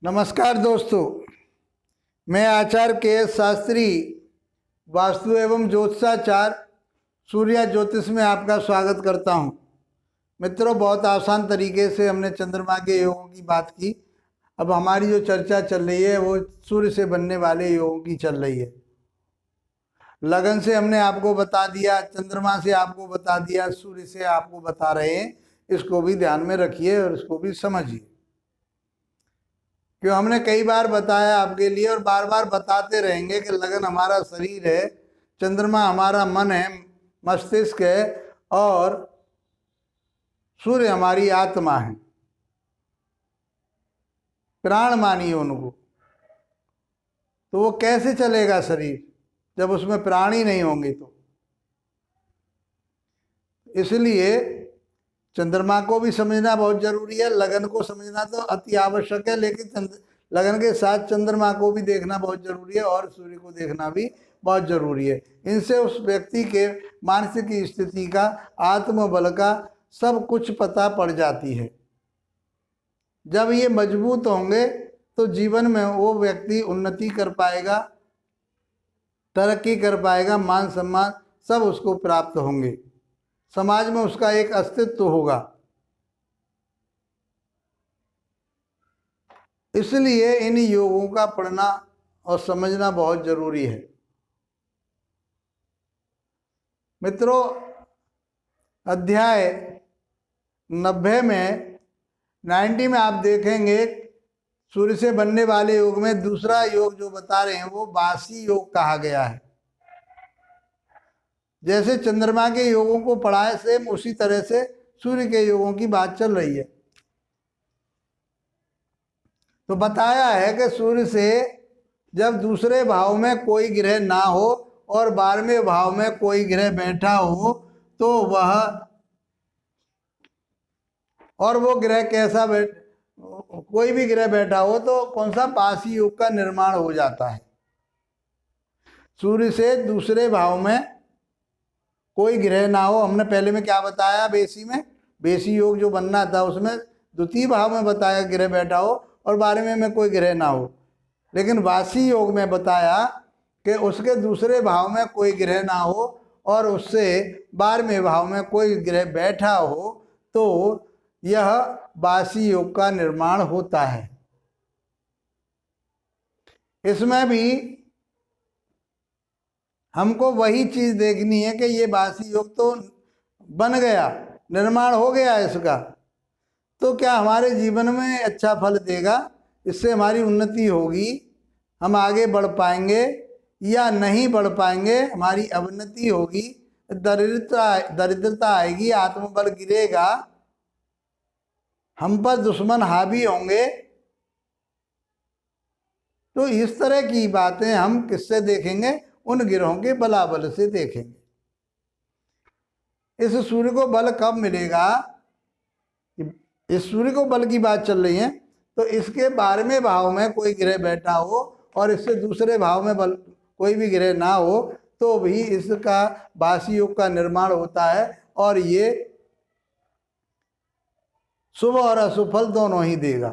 नमस्कार दोस्तों, मैं आचार्य के शास्त्री वास्तु एवं ज्योतिषाचार सूर्या ज्योतिष में आपका स्वागत करता हूं। मित्रों, बहुत आसान तरीके से हमने चंद्रमा के योगों की बात की। अब हमारी जो चर्चा चल रही है वो सूर्य से बनने वाले योगों की चल रही है। लगन से हमने आपको बता दिया, चंद्रमा से आपको बता दिया, सूर्य से आपको बता रहे हैं। इसको भी ध्यान में रखिए और इसको भी समझिए, क्यों हमने कई बार बताया आपके लिए और बार बार बताते रहेंगे कि लगन हमारा शरीर है, चंद्रमा हमारा मन है, मस्तिष्क है और सूर्य हमारी आत्मा है। प्राण मानिए उनको। तो वो कैसे चलेगा शरीर जब उसमें प्राण ही नहीं होंगे? तो इसलिए चंद्रमा को भी समझना बहुत जरूरी है। लगन को समझना तो अति आवश्यक है, लेकिन लगन के साथ चंद्रमा को भी देखना बहुत जरूरी है और सूर्य को देखना भी बहुत जरूरी है। इनसे उस व्यक्ति के मानसिक स्थिति का, आत्मबल का सब कुछ पता पड़ जाती है। जब ये मजबूत होंगे तो जीवन में वो व्यक्ति उन्नति कर पाएगा, तरक्की कर पाएगा, मान सम्मान सब उसको प्राप्त होंगे, समाज में उसका एक अस्तित्व होगा। इसलिए इन योगों का पढ़ना और समझना बहुत जरूरी है। मित्रों, अध्याय 90 में 90 में आप देखेंगे सूर्य से बनने वाले योग में दूसरा योग जो बता रहे हैं वो वासी योग कहा गया है। जैसे चंद्रमा के योगों को पढ़ा है, सेम उसी तरह से सूर्य के योगों की बात चल रही है। तो बताया है कि सूर्य से जब दूसरे भाव में कोई ग्रह ना हो और 12वें भाव में कोई ग्रह बैठा हो तो वह, और वो ग्रह कैसा कोई भी ग्रह बैठा हो तो कौन सा वासी योग का निर्माण हो जाता है। सूर्य से दूसरे भाव में कोई ग्रह ना हो। हमने पहले में क्या बताया? बेसी में, बेसी योग जो बनना था उसमें द्वितीय भाव में बताया ग्रह बैठा हो और 12वें में कोई ग्रह ना हो। लेकिन वासी योग में बताया कि उसके दूसरे भाव में कोई ग्रह ना हो और उससे 12वें भाव में कोई ग्रह बैठा हो तो यह वासी योग का निर्माण होता है। इसमें भी हमको वही चीज देखनी है कि ये वासी योग तो बन गया, निर्माण हो गया इसका, तो क्या हमारे जीवन में अच्छा फल देगा? इससे हमारी उन्नति होगी, हम आगे बढ़ पाएंगे या नहीं बढ़ पाएंगे? हमारी अवनति होगी, दरिद्रता आएगी, आत्मबल गिरेगा, हम पर दुश्मन हावी होंगे। तो इस तरह की बातें हम किससे देखेंगे? उन ग्रहों के बलाबल से देखेंगे। इस सूर्य को बल कब मिलेगा? इस सूर्य को बल की बात चल रही है तो इसके 12वें भाव में कोई ग्रह बैठा हो और इससे दूसरे भाव में बल कोई भी ग्रह ना हो तो भी इसका वासी योग का निर्माण होता है और ये शुभ और अशुभ फल दोनों ही देगा।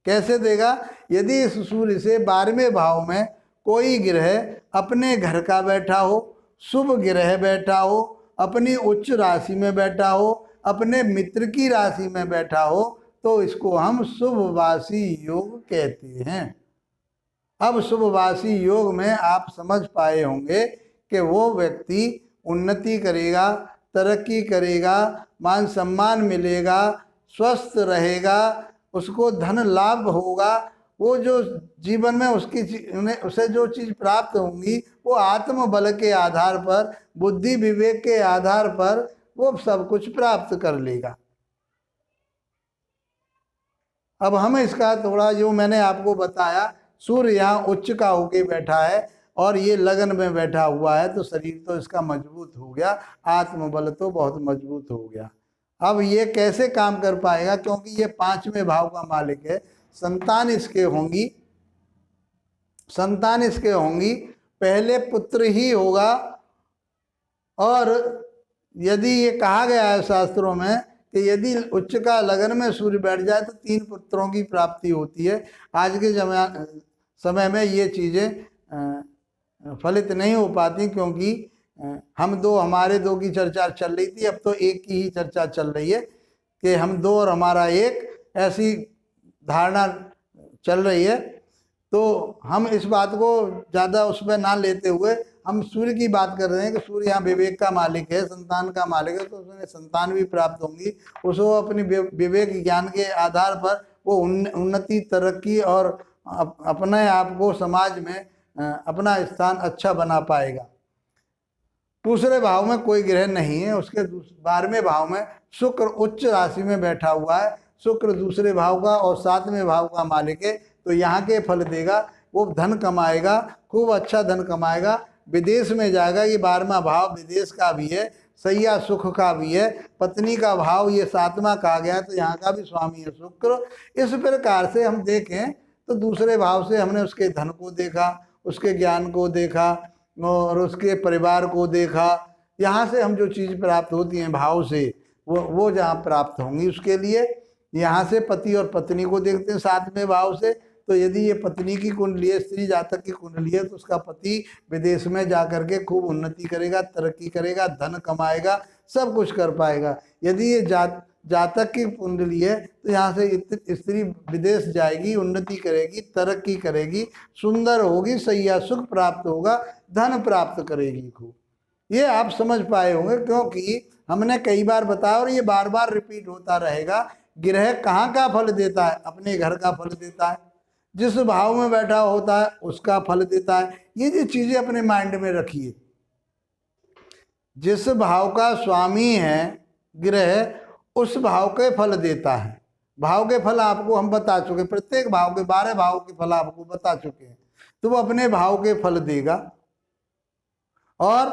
कैसे देगा? यदि इस सूर्य से 12वें भाव में कोई ग्रह अपने घर का बैठा हो, शुभ ग्रह बैठा हो, अपनी उच्च राशि में बैठा हो, अपने मित्र की राशि में बैठा हो तो इसको हम शुभवासी योग कहते हैं। अब शुभवासी योग में आप समझ पाए होंगे कि वो व्यक्ति उन्नति करेगा, तरक्की करेगा, मान सम्मान मिलेगा, स्वस्थ रहेगा, उसको धन लाभ होगा। वो जो जीवन में उसे जो चीज प्राप्त होंगी वो आत्मबल के आधार पर, बुद्धि विवेक के आधार पर वो सब कुछ प्राप्त कर लेगा। अब हम इसका थोड़ा, जो मैंने आपको बताया, सूर्य यहाँ उच्च का होके बैठा है और ये लगन में बैठा हुआ है तो शरीर तो इसका मजबूत हो गया, आत्मबल तो बहुत मजबूत हो गया। अब ये कैसे काम कर पाएगा? क्योंकि ये 5वें भाव का मालिक है, संतान इसके होंगी, संतान इसके होंगी, पहले पुत्र ही होगा। और यदि ये कहा गया है शास्त्रों में कि यदि उच्च का लगन में सूर्य बैठ जाए तो 3 पुत्रों की प्राप्ति होती है। आज के समय में ये चीज़ें फलित नहीं हो पाती, क्योंकि हम दो, हमारे दो की चर्चा चल रही थी, अब तो एक की ही चर्चा चल रही है कि हम दो और हमारा एक, ऐसी धारणा चल रही है। तो हम इस बात को ज़्यादा उसमें ना लेते हुए हम सूर्य की बात कर रहे हैं कि सूर्य यहाँ विवेक का मालिक है, संतान का मालिक है, तो उसमें संतान भी प्राप्त होंगी। उसको अपनी विवेक ज्ञान के आधार पर वो उन्नति, तरक्की और अपने आप को समाज में अपना स्थान अच्छा बना पाएगा। दूसरे भाव में कोई ग्रह नहीं है, उसके 12वें भाव में शुक्र उच्च राशि में बैठा हुआ है। शुक्र दूसरे भाव का और 7वें भाव का मालिक है, तो यहाँ के फल देगा। वो धन कमाएगा, खूब अच्छा धन कमाएगा, विदेश में जाएगा। ये 12वां भाव विदेश का भी है, सैया सुख का भी है। पत्नी का भाव ये 7वां कहा गया, तो यहाँ का भी स्वामी है शुक्र। इस प्रकार से हम देखें तो दूसरे भाव से हमने उसके धन को देखा, उसके ज्ञान को देखा और उसके परिवार को देखा। यहाँ से हम जो चीज़ प्राप्त होती हैं भाव से, वो जहाँ प्राप्त होंगी उसके लिए। यहाँ से पति और पत्नी को देखते हैं 7वें भाव से, तो यदि ये पत्नी की कुंडली है, स्त्री जातक की कुंडली है, तो उसका पति विदेश में जा करके खूब उन्नति करेगा, तरक्की करेगा, धन कमाएगा, सब कुछ कर पाएगा। यदि ये जातक की कुंडली है तो यहाँ से स्त्री विदेश जाएगी, उन्नति करेगी, तरक्की करेगी, सुंदर होगी, सैया सुख प्राप्त होगा, धन प्राप्त करेगी खूब। ये आप समझ पाए होंगे, क्योंकि हमने कई बार बताया और ये बार बार रिपीट होता रहेगा। ग्रह कहाँ का फल देता है? अपने घर का फल देता है। जिस भाव में बैठा होता है उसका फल देता है। ये जो चीजें अपने माइंड में रखिए। जिस भाव का स्वामी है ग्रह, उस भाव के फल देता है। भाव के फल आपको हम बता चुके, प्रत्येक भाव के 12 भाव के फल आपको बता चुके हैं। तो वो अपने भाव के फल देगा, और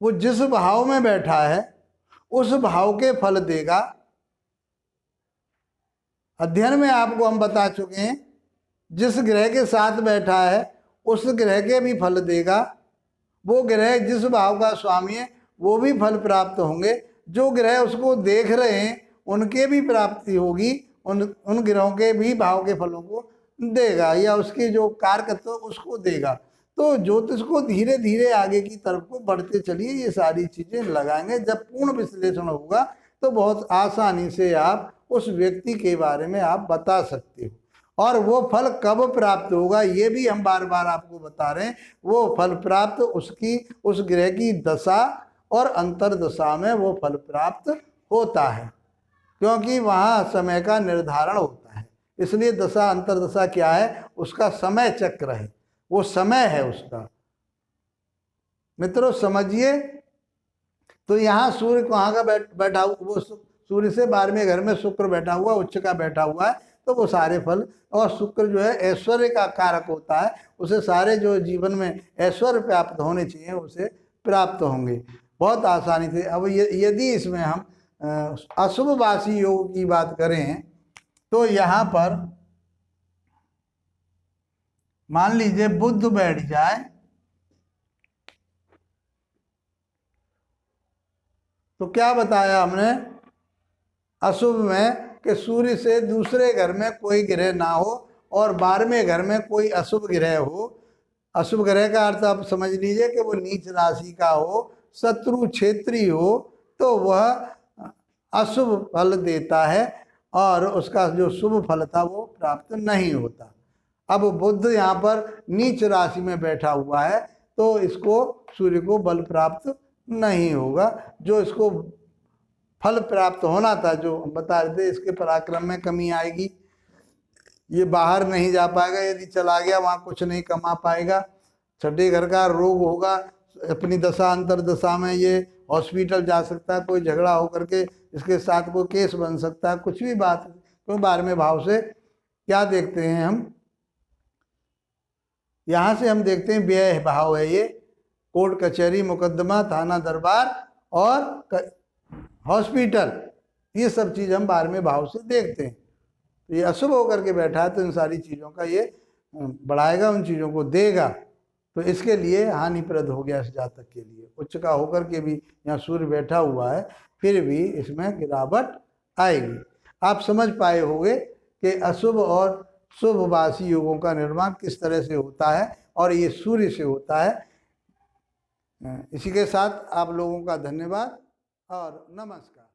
वो जिस भाव में बैठा है उस भाव के फल देगा। अध्ययन में आपको हम बता चुके हैं, जिस ग्रह के साथ बैठा है उस ग्रह के भी फल देगा। वो ग्रह जिस भाव का स्वामी है वो भी फल प्राप्त होंगे। जो ग्रह उसको देख रहे हैं उनके भी प्राप्ति होगी, उन ग्रहों के भी भाव के फलों को देगा, या उसकी जो कारकत्व उसको देगा। तो ज्योतिष को धीरे धीरे आगे की तरफ को बढ़ते चलिए। ये सारी चीज़ें लगाएंगे, जब पूर्ण विश्लेषण होगा तो बहुत आसानी से आप उस व्यक्ति के बारे में आप बता सकते हो। और वो फल कब प्राप्त होगा ये भी हम बार बार आपको बता रहे हैं। वो फल प्राप्त उसकी, उस ग्रह की दशा और अंतर्दशा में वो फल प्राप्त होता है, क्योंकि वहाँ समय का निर्धारण होता है। इसलिए दशा अंतर्दशा क्या है? उसका समय चक्र है, वो समय है उसका। मित्रों समझिए। तो यहाँ सूर्य कहाँ का बैठा हुआ? वो सूर्य से 12वें घर में शुक्र बैठा हुआ, उच्च का बैठा हुआ है, तो वो सारे फल। और शुक्र जो है ऐश्वर्य का कारक होता है, उसे सारे जो जीवन में ऐश्वर्य प्राप्त होने चाहिए उसे प्राप्त होंगे बहुत आसानी से। अब यदि इसमें हम अशुभवासी योग की बात करें तो यहाँ पर मान लीजिए बुध बैठ जाए तो क्या बताया हमने अशुभ में कि सूर्य से दूसरे घर में कोई ग्रह ना हो और 12वें घर में कोई अशुभ ग्रह हो। अशुभ ग्रह का अर्थ आप समझ लीजिए कि वो नीच राशि का हो, शत्रु क्षेत्री हो, तो वह अशुभ फल देता है और उसका जो शुभ फल था वो प्राप्त नहीं होता। अब बुध यहाँ पर नीच राशि में बैठा हुआ है तो इसको सूर्य को बल प्राप्त नहीं होगा। जो इसको फल प्राप्त होना था, जो बता रहे थे, इसके पराक्रम में कमी आएगी, ये बाहर नहीं जा पाएगा, यदि चला गया वहाँ कुछ नहीं कमा पाएगा, छठे घर का रोग होगा, अपनी दशा अंतर्दशा में ये हॉस्पिटल जा सकता है, कोई झगड़ा होकर के इसके साथ कोई केस बन सकता है, कुछ भी बात। तो 12वें भाव से क्या देखते हैं हम? यहाँ से हम देखते हैं व्यय भाव है ये, कोर्ट कचहरी मुकदमा थाना दरबार और हॉस्पिटल, ये सब चीज़ हम 12वें भाव से देखते हैं। तो ये अशुभ होकर के बैठा है तो इन सारी चीज़ों का ये बढ़ाएगा, उन चीज़ों को देगा, तो इसके लिए हानिप्रद हो गया इस जातक के लिए। उच्च का होकर के भी यहाँ सूर्य बैठा हुआ है, फिर भी इसमें गिरावट आएगी। आप समझ पाए होंगे कि अशुभ और शुभवासी योगों का निर्माण किस तरह से होता है और ये सूर्य से होता है। इसी के साथ आप लोगों का धन्यवाद और नमस्कार।